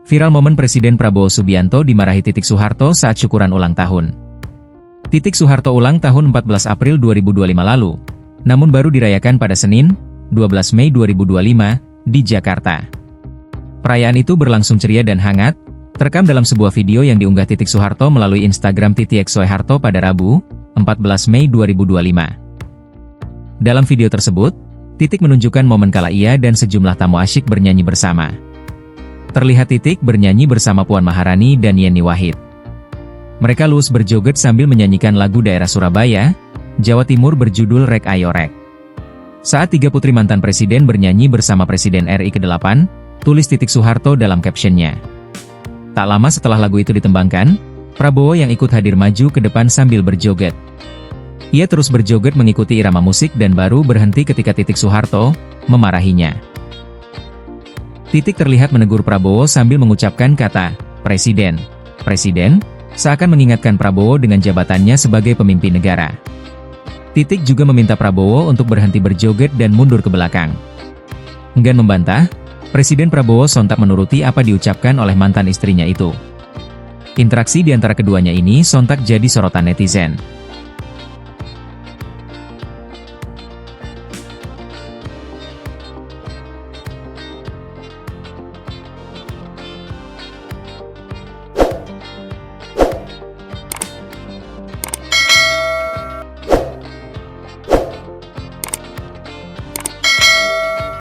Viral momen Presiden Prabowo Subianto dimarahi Titik Soeharto saat syukuran ulang tahun. Titik Soeharto ulang tahun 14 April 2025 lalu, namun baru dirayakan pada Senin, 12 Mei 2025, di Jakarta. Perayaan itu berlangsung ceria dan hangat, terekam dalam sebuah video yang diunggah Titik Soeharto melalui Instagram Titik Soeharto pada Rabu, 14 Mei 2025. Dalam video tersebut, Titik menunjukkan momen kala ia dan sejumlah tamu asyik bernyanyi bersama. Terlihat Titik bernyanyi bersama Puan Maharani dan Yeni Wahid. Mereka luus berjoget sambil menyanyikan lagu daerah Surabaya, Jawa Timur berjudul Rek Ayo Rek. Saat tiga putri mantan presiden bernyanyi bersama Presiden RI ke-8, tulis Titik Soeharto dalam captionnya. Tak lama setelah lagu itu ditembangkan, Prabowo yang ikut hadir maju ke depan sambil berjoget. Ia terus berjoget mengikuti irama musik dan baru berhenti ketika Titik Soeharto memarahinya. Titik terlihat menegur Prabowo sambil mengucapkan kata, "Presiden, Presiden," seakan mengingatkan Prabowo dengan jabatannya sebagai pemimpin negara. Titik juga meminta Prabowo untuk berhenti berjoget dan mundur ke belakang. Enggan membantah, Presiden Prabowo sontak menuruti apa diucapkan oleh mantan istrinya itu. Interaksi di antara keduanya ini sontak jadi sorotan netizen.